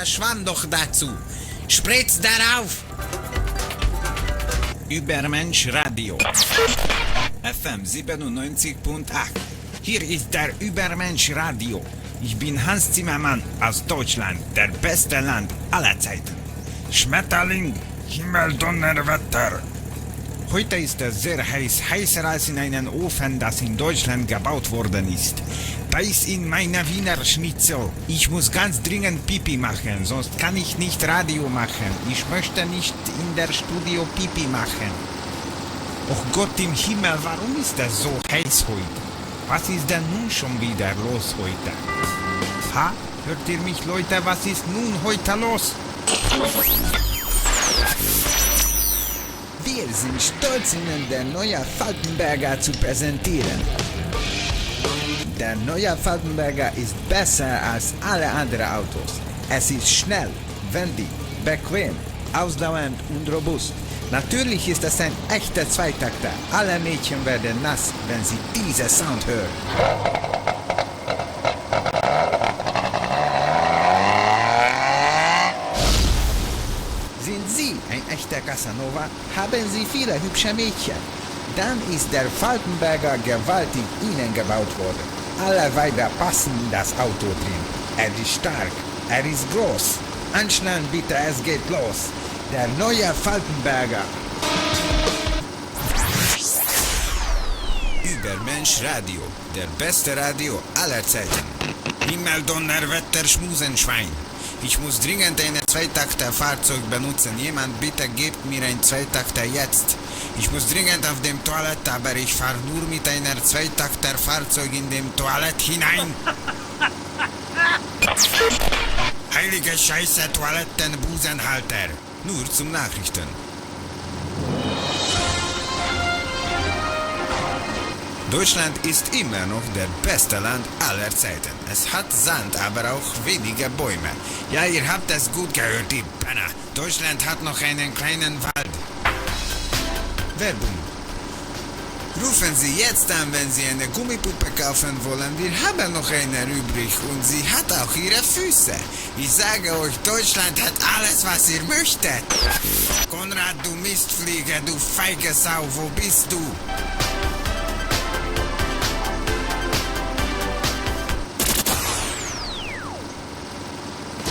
Schwann doch dazu. Spritz darauf! Übermensch Radio. FM 97.8. Hier ist der Übermensch Radio. Ich bin Hans Zimmermann aus Deutschland, der beste Land aller Zeiten. Schmetterling, Himmel, Donner, Wetter. Heute ist es sehr heiß, heißer als in einem Ofen, das in Deutschland gebaut worden ist. Beiß in meiner Wiener Schnitzel. Ich muss ganz dringend Pipi machen, sonst kann ich nicht Radio machen. Ich möchte nicht in der Studio Pipi machen. Och Gott im Himmel, warum ist es so heiß heute? Was ist denn nun schon wieder los heute? Ha? Hört ihr mich, Leute? Was ist nun heute los? Wir sind stolz, Ihnen der neue Falkenberger zu präsentieren. Der neue Falkenberger ist besser als alle anderen Autos. Es ist schnell, wendig, bequem, ausdauernd und robust. Natürlich ist es ein echter Zweitakter. Alle Mädchen werden nass, wenn sie diesen Sound hören. Sind Sie ein echter Casanova? Haben Sie viele hübsche Mädchen? Dann ist der Falkenberger gewaltig Ihnen gebaut worden. Alle Weiber passen in das Auto drin. Er ist stark, er ist groß. Anschnallen bitte, es geht los. Der neue Falkenberger. Übermensch Radio, der beste Radio aller Zeiten. Himmel, Donner, Wetter, Schmusenschwein. Ich muss dringend ein Zweitakter-Fahrzeug benutzen. Jemand bitte gebt mir ein Zweitakter jetzt. Ich muss dringend auf dem Toilette, aber ich fahre nur mit einer Zweitakter-Fahrzeug in dem Toilette hinein. Heilige Scheiße, Toilettenbusenhalter. Nur zum Nachrichten. Deutschland ist immer noch der beste Land aller Zeiten. Es hat Sand, aber auch weniger Bäume. Ja, ihr habt es gut gehört, ihr Penner. Deutschland hat noch einen kleinen Wald. Werbung. Rufen Sie jetzt an, wenn Sie eine Gummipuppe kaufen wollen. Wir haben noch eine übrig und sie hat auch ihre Füße. Ich sage euch, Deutschland hat alles, was ihr möchtet. Konrad, du Mistflieger, du feige Sau, wo bist du?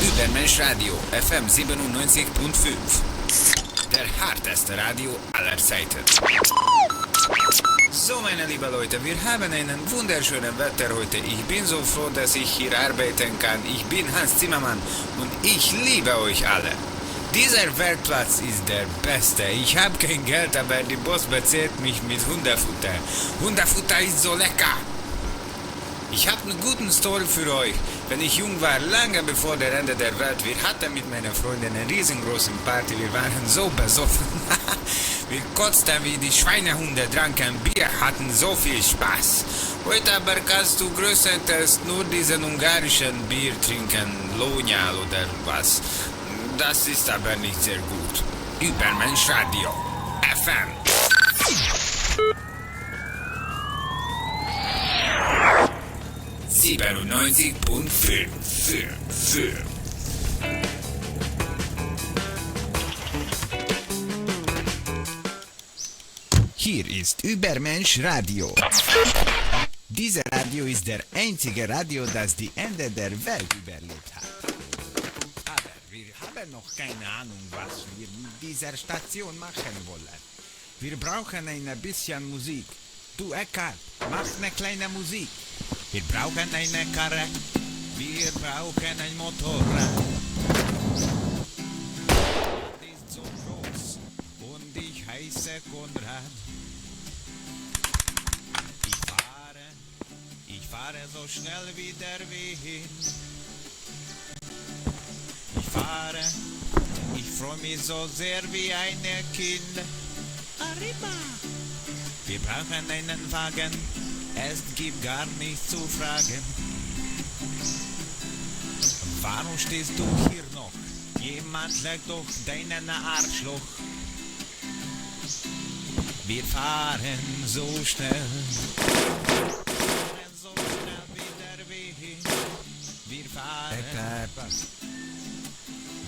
Übermensch Radio, FM 97.5. Der harteste Radio aller Zeiten. So, meine lieben Leute, wir haben einen wunderschönen Wetter heute. Ich bin so froh, dass ich hier arbeiten kann. Ich bin Hans Zimmermann und ich liebe euch alle. Dieser Werkplatz ist der beste. Ich habe kein Geld, aber die Boss bezahlt mich mit Hundefutter. Hundefutter ist so lecker. Ich habe einen guten Story für euch. Wenn ich jung war, lange bevor der Ende der Welt, wir hatten mit meiner Freundin eine riesengroße Party. Wir waren so besoffen. Wir kotzten wie die Schweinehunde, tranken Bier, hatten so viel Spaß. Heute aber kannst du größtenteils nur diesen ungarischen Bier trinken, Lonial oder was. Das ist aber nicht sehr gut. Übermensch Radio. FM. ...97.5. Hier ist Übermensch Radio. Dieses Radio ist der einzige Radio, das die Ende der Welt überlebt hat. Aber wir haben noch keine Ahnung, was wir mit dieser Station machen wollen. Wir brauchen ein bisschen Musik. Du Eckhart, mach eine kleine Musik. Wir brauchen eine Karre. Wir brauchen ein Motorrad. Die ist so groß und ich heiße Konrad. Ich fahre so schnell wie der Wind. Ich freue mich so sehr wie ein Kind. Arriba! Wir brauchen einen Wagen, es gibt gar nichts zu fragen. Warum stehst du hier noch? Jemand legt doch deinen Arschloch. Wir fahren so schnell. Wir fahren.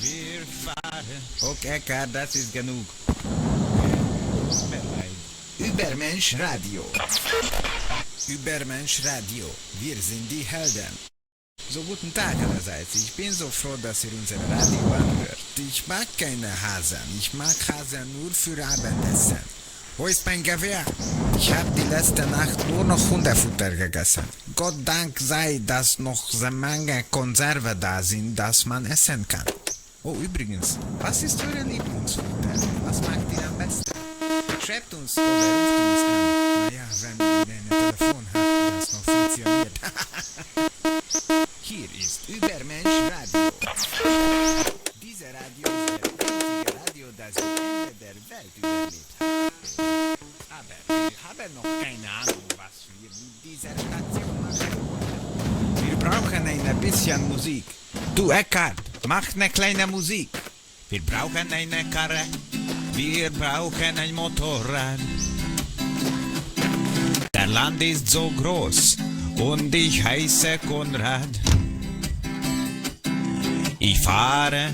Wir fahren. Okay, Eckhard, das ist genug. Tut mir leid. Übermensch Radio. Übermensch Radio. Wir sind die Helden. So, guten Tag allerseits. Ich bin so froh, dass ihr unser Radio anhört. Ich mag keine Hasen. Ich mag Hasen nur für Abendessen. Wo ist mein Gewehr? Ich habe die letzte Nacht nur noch Hundefutter gegessen. Gott Dank sei, dass noch so mange Konserve da sind, dass man essen kann. Oh, übrigens, was ist eure Lieblingsfutter? Was mag ihr am besten? Schreibt uns oder ruft uns an. Naja, wenn ihr ein Telefon habt, das noch funktioniert. Hier ist Übermensch Radio. Dieses Radio ist das einzige Radio, das die Ende der Welt überlebt hat. Aber wir haben noch keine Ahnung, was wir mit dieser Station machen wollen. Wir brauchen ein bisschen Musik. Du, Eckhard, mach eine kleine Musik. Wir brauchen eine Karre. Wir brauchen ein Motorrad. Der Land ist so groß und ich heiße Konrad. Ich fahre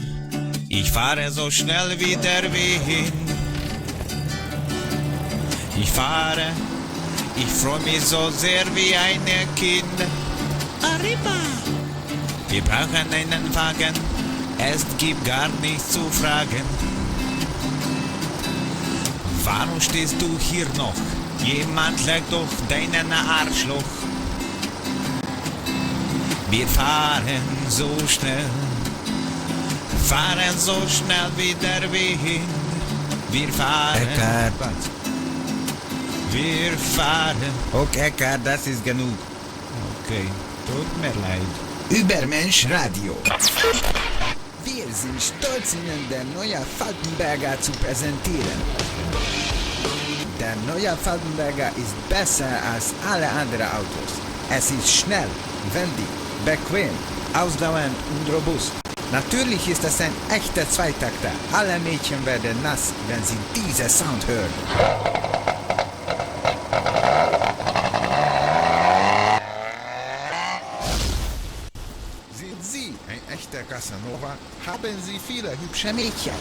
so schnell wie der Wind. Ich freu mich so sehr wie ein Kind. Arriba! Wir brauchen einen Wagen, es gibt gar nichts zu fragen. Warum stehst du hier noch? Jemand legt doch deinen Arschloch. Wir fahren so schnell wie der Wind. Wir fahren. Eckhard. Wir fahren. Okay, Eckhard, das ist genug. Okay, tut mir leid. Übermensch Radio. Wir sind stolz, Ihnen den neuen Falkenberger zu präsentieren. Der neue Falkenberger ist besser als alle anderen Autos. Es ist schnell, wendig, bequem, ausdauernd und robust. Natürlich ist es ein echter Zweitakter. Alle Mädchen werden nass, wenn sie diesen Sound hören. Sind Sie ein echter Casanova? Haben Sie viele hübsche Mädchen.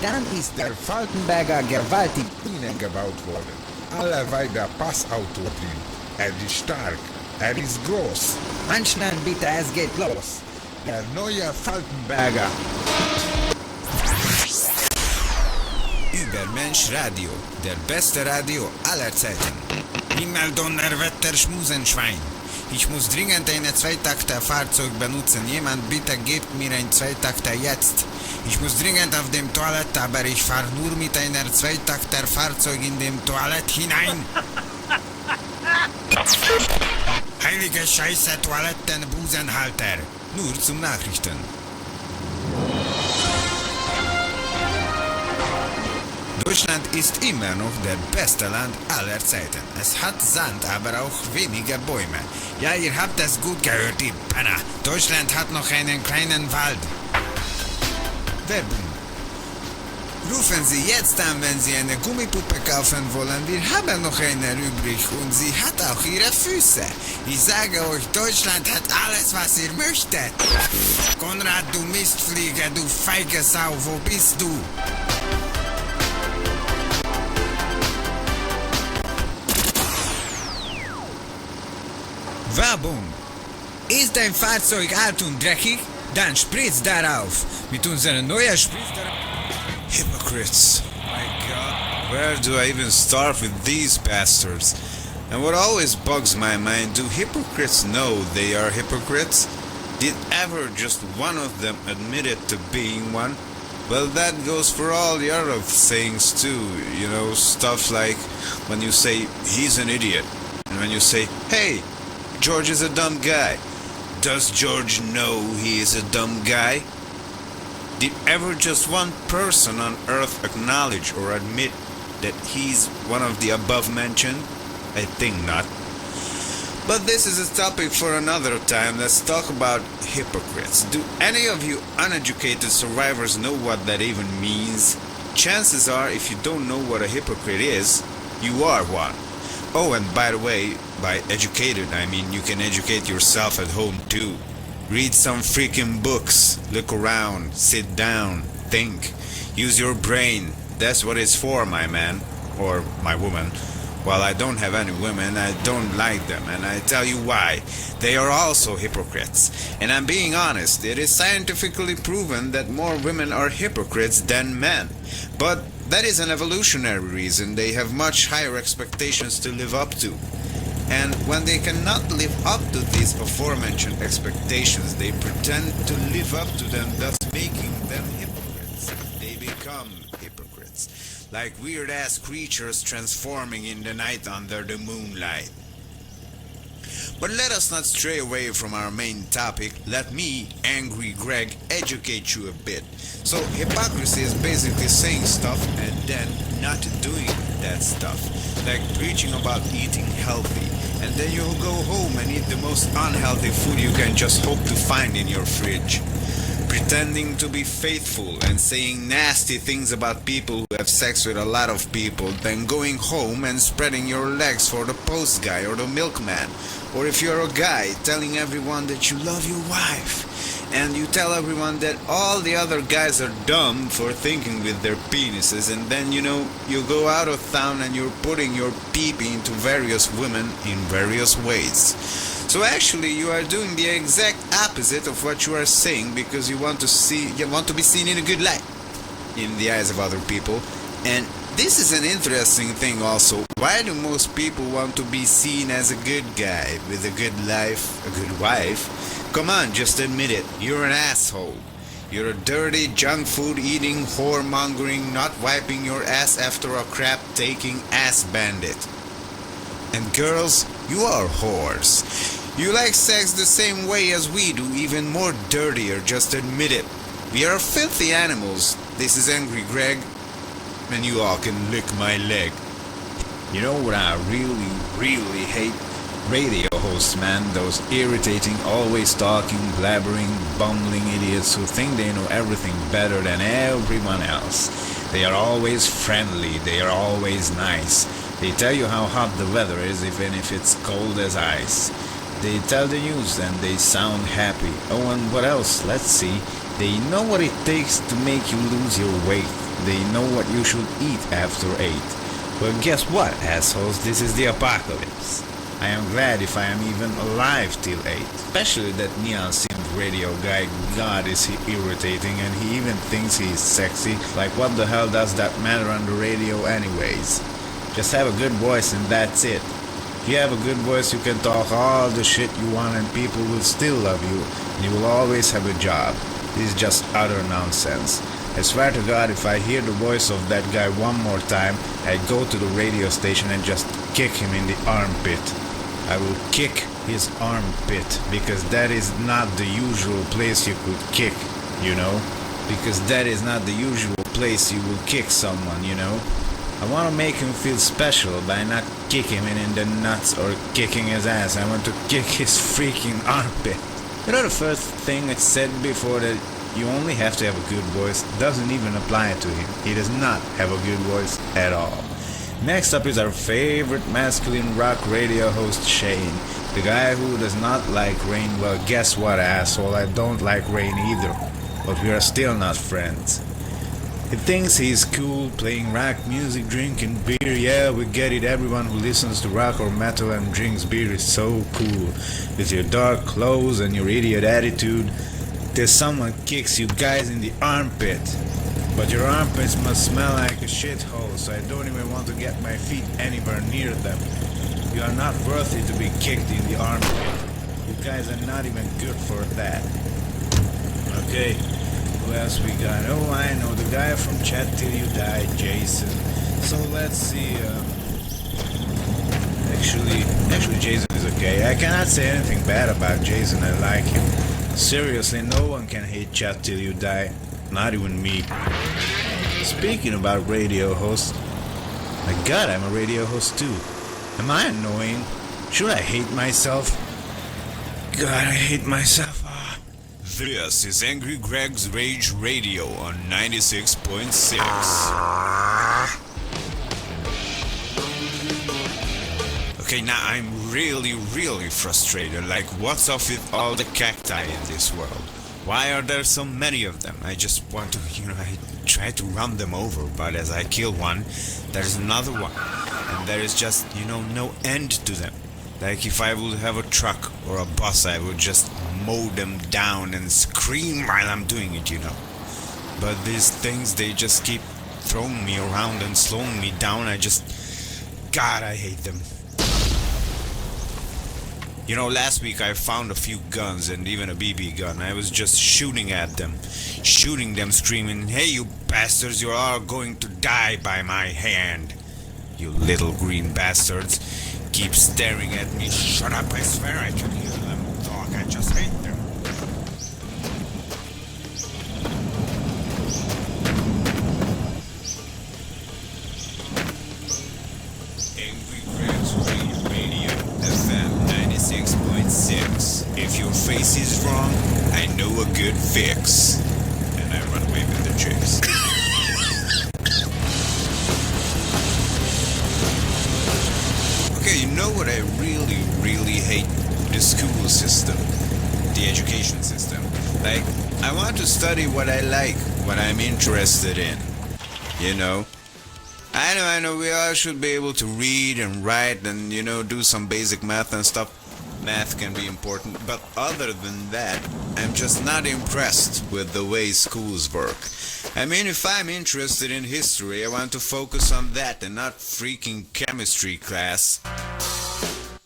Dann ist der Falkenberger gewaltig Ihnen gebaut worden? Alle Weiber Passauto drin. Er ist stark. Er ist groß. Anschnallen bitte, es geht los. Der neue Falkenberger. Übermensch Radio, der beste Radio aller Zeiten. Himmeldonnerwetter Schmusenschwein. Ich muss dringend ein Zweitakter-Fahrzeug benutzen. Jemand bitte gebt mir ein Zweitakter jetzt. Ich muss dringend auf dem Toilette, aber ich fahre nur mit einer Zweitakter-Fahrzeug in dem Toilette hinein. Heilige Scheiße, Toilettenbusenhalter. Nur zum Nachrichten. Deutschland ist immer noch der beste Land aller Zeiten. Es hat Sand, aber auch weniger Bäume. Ja, ihr habt es gut gehört, ihr Penner. Deutschland hat noch einen kleinen Wald. Werbung. Rufen Sie jetzt an, wenn Sie eine Gummipuppe kaufen wollen. Wir haben noch eine übrig und sie hat auch ihre Füße. Ich sage euch, Deutschland hat alles, was ihr möchtet. Konrad, du Mistflieger, du feige Sau, wo bist du? Werbung. Ist dein Fahrzeug alt und dreckig? Dann spritz darauf. Mit unserer neuen Spritz. Hypocrites. My God, where do I even start with these bastards? And what always bugs my mind, do hypocrites know they are hypocrites? Did ever just one of them admit it to being one? Well, that goes for all the other things too, you know, stuff like when you say he's an idiot, and when you say, hey, George is a dumb guy. Does George know he is a dumb guy? Did ever just one person on earth acknowledge or admit that he's one of the above mentioned? I think not. But this is a topic for another time. Let's talk about hypocrites. Do any of you uneducated survivors know what that even means? Chances are, if you don't know what a hypocrite is, you are one. Oh, and by the way, by educated, I mean you can educate yourself at home too. Read some freaking books. Look around. Sit down. Think. Use your brain. That's what it's for, my man. Or my woman. While I don't have any women, I don't like them, and I tell you why. They are also hypocrites. And I'm being honest, it is scientifically proven that more women are hypocrites than men. But that is an evolutionary reason. They have much higher expectations to live up to. And when they cannot live up to these aforementioned expectations, they pretend to live up to them, thus making them hypocrites. They become hypocrites. Like weird-ass creatures transforming in the night under the moonlight. But let us not stray away from our main topic. Let me, Angry Greg, educate you a bit. So, hypocrisy is basically saying stuff and then not doing that stuff. Like preaching about eating healthy, and then you'll go home and eat the most unhealthy food you can just hope to find in your fridge. Pretending to be faithful and saying nasty things about people who have sex with a lot of people, then going home and spreading your legs for the post guy or the milkman. Or if you're a guy, telling everyone that you love your wife. And you tell everyone that all the other guys are dumb for thinking with their penises, and then you go out of town and you're putting your pee-pee into various women in various ways. So actually you are doing the exact opposite of what you are saying, because you want to be seen in a good light in the eyes of other people. And this is an interesting thing also. Why do most people want to be seen as a good guy with a good life, a good wife? Come on, just admit it. You're an asshole. You're a dirty, junk food eating, whoremongering, not wiping your ass after a crap taking ass bandit. And girls, you are whores. You like sex the same way as we do, even more dirtier, just admit it. We are filthy animals. This is Angry Greg, and you all can lick my leg. You know what I really hate? Radio hosts, man. Those irritating, always talking, blabbering, bumbling idiots who think they know everything better than everyone else. They are always friendly. They are always nice. They tell you how hot the weather is, even if it's cold as ice. They tell the news and they sound happy. Oh, and what else? Let's see. They know what it takes to make you lose your weight. They know what you should eat after 8. Well, guess what, assholes? This is the apocalypse. I am glad if I am even alive till 8. Especially that neon synth radio guy. God, is he irritating, and he even thinks he is sexy. Like, what the hell does that matter on the radio anyways? Just have a good voice and that's it. If you have a good voice, you can talk all the shit you want and people will still love you. And you will always have a job. This is just utter nonsense. I swear to God, if I hear the voice of that guy one more time, I go to the radio station and just kick him in the armpit. I will kick his armpit, because that is not the usual place you could kick, you know? Because that is not the usual place you will kick someone, you know? I want to make him feel special by not kicking him in the nuts or kicking his ass. I want to kick his freaking armpit. You know, the first thing I said before, that you only have to have a good voice, doesn't even apply to him. He does not have a good voice at all. Next up is our favorite masculine rock radio host, Shane. The guy who does not like rain. Well, guess what, asshole? I don't like rain either. But we are still not friends. He thinks he's cool, playing rock music, drinking beer. Yeah, we get it. Everyone who listens to rock or metal and drinks beer is so cool. With your dark clothes and your idiot attitude, till someone kicks you guys in the armpit. But your armpits must smell like a shithole, so I don't even want to get my feet anywhere near them. You are not worthy to be kicked in the armpit. You guys are not even good for that. Okay, who else we got? Oh, I know, the guy from Chat Till You Die, Jason. So let's see, Actually Jason is okay. I cannot say anything bad about Jason, I like him. Seriously, no one can hate Chat Till You Die. Not even me. Speaking about radio hosts, my God, I'm a radio host too. Am I annoying? Should I hate myself? God, I hate myself. This is Angry Greg's Rage Radio on 96.6. Okay, now I'm really frustrated. Like, what's up with all the cacti in this world? Why are there so many of them? I just want to, I try to run them over, but as I kill one, there's another one. And there is just, no end to them. Like, if I would have a truck or a bus, I would just mow them down and scream while I'm doing it, But these things, they just keep throwing me around and slowing me down. God, I hate them. Last week I found a few guns and even a BB gun. I was just shooting them, screaming, "Hey, you bastards, you are going to die by my hand. You little green bastards. Keep staring at me. Shut up, I swear I can hear them talk. I just hate them." Angry Greg's Radio, FM 96.6. If your face is wrong, I know a good fix. And I run away with the chicks. Okay, you know what I really hate? The school system. The education system. Like, I want to study what I like, what I'm interested in. I know, we all should be able to read and write and, do some basic math and stuff. Math can be important, but other than that, I'm just not impressed with the way schools work. I mean, if I'm interested in history, I want to focus on that and not freaking chemistry class.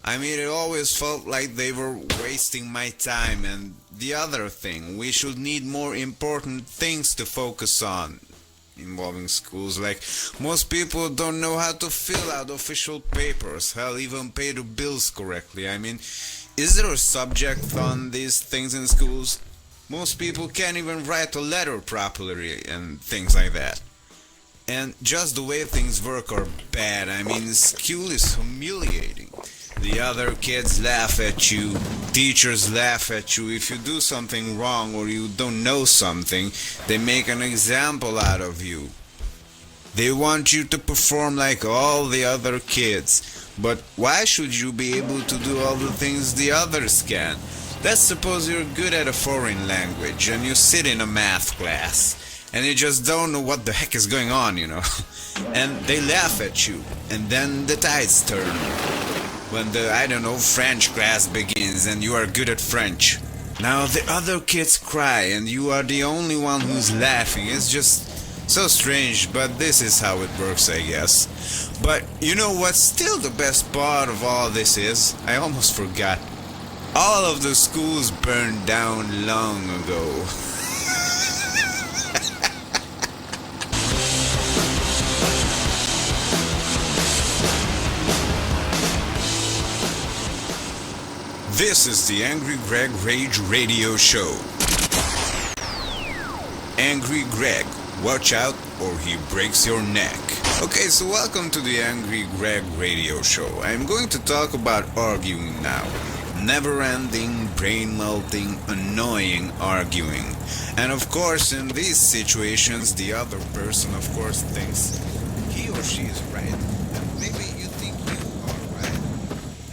I mean, it always felt like they were wasting my time. And the other thing, we should need more important things to focus on involving schools. Like, most people don't know how to fill out official papers, hell, even pay the bills correctly. I mean, is there a subject on these things in schools? Most people can't even write a letter properly and things like that. And just the way things work are bad. I mean, school is humiliating. The other kids laugh at you, teachers laugh at you. If you do something wrong or you don't know something, they make an example out of you. They want you to perform like all the other kids. But why should you be able to do all the things the others can? Let's suppose you're good at a foreign language and you sit in a math class and you just don't know what the heck is going on, And they laugh at you, and then the tides turn. When the, French class begins and you are good at French. Now the other kids cry and you are the only one who's laughing. It's just so strange, but this is how it works, I guess. But you know what's still the best part of all this is? I almost forgot. All of the schools burned down long ago. This is the Angry Greg Rage Radio Show. Angry Greg, watch out or he breaks your neck. Okay, so welcome to the Angry Greg Radio Show. I'm going to talk about arguing now. Never-ending, brain-melting, annoying arguing. And of course, in these situations, the other person, of course, thinks he or she is right. And maybe you think you are right.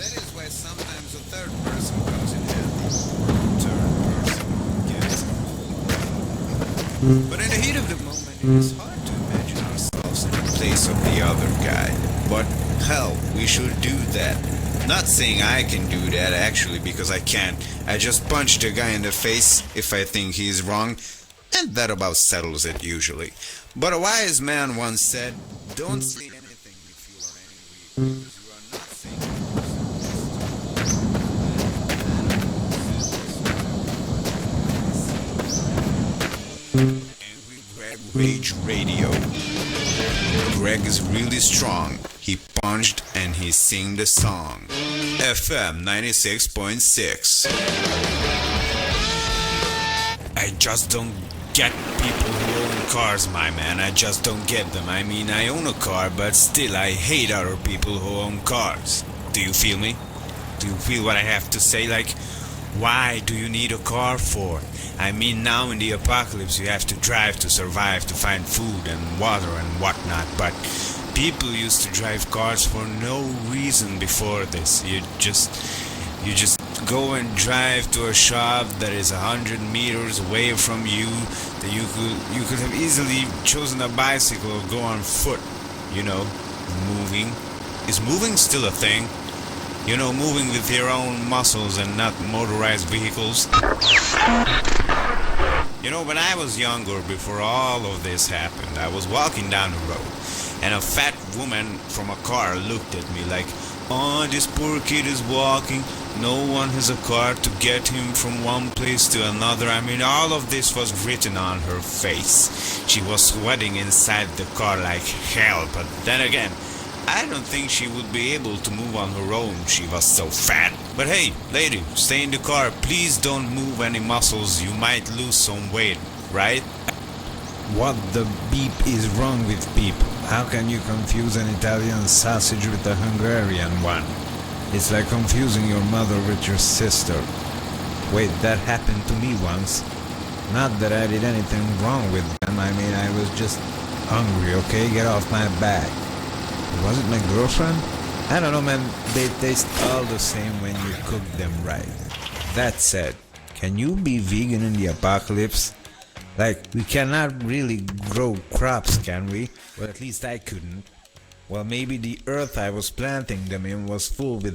That is why sometimes a third person comes in handy. Third person gets it. But in the heat of the moment, it is hard to imagine ourselves in the place of the other guy. But hell, we should do that. Not saying I can do that, actually, because I can't. I just punch the guy in the face if I think he's wrong, and that about settles it usually. But a wise man once said, don't say anything if you are angry, because you are not saying Angry Greg Rage Radio. Greg is really strong. He punched and he sing the song. FM 96.6. I just don't get people who own cars, my man. I just don't get them. I mean, I own a car, but still I hate other people who own cars. Do you feel me? Do you feel what I have to say? Like, why do you need a car for? I mean, now in the apocalypse you have to drive to survive, to find food and water and whatnot, but People used to drive cars for no reason before this. You just go and drive to a shop that is 100 meters away from you. That you could have easily chosen a bicycle or go on foot. You know, moving. Is moving still a thing? You know, moving with your own muscles and not motorized vehicles. You know, when I was younger, before all of this happened, I was walking down the road, and a fat woman from a car looked at me like, "Oh, this poor kid is walking. No one has a car to get him from one place to another." I mean, all of this was written on her face. She was sweating inside the car like hell, but then again, I don't think she would be able to move on her own. She was so fat. But hey, lady, stay in the car. Please don't move any muscles. You might lose some weight, right? What the beep is wrong with people? How can you confuse an Italian sausage with a Hungarian one? It's like confusing your mother with your sister. Wait, that happened to me once. Not that I did anything wrong with them. I mean, I was just hungry, okay? Get off my back. Was it my girlfriend? I don't know, man. They taste all the same when you cook them right. That said, can you be vegan in the apocalypse? Like, we cannot really grow crops, can we? Well, at least I couldn't. Well, maybe the earth I was planting them in was full with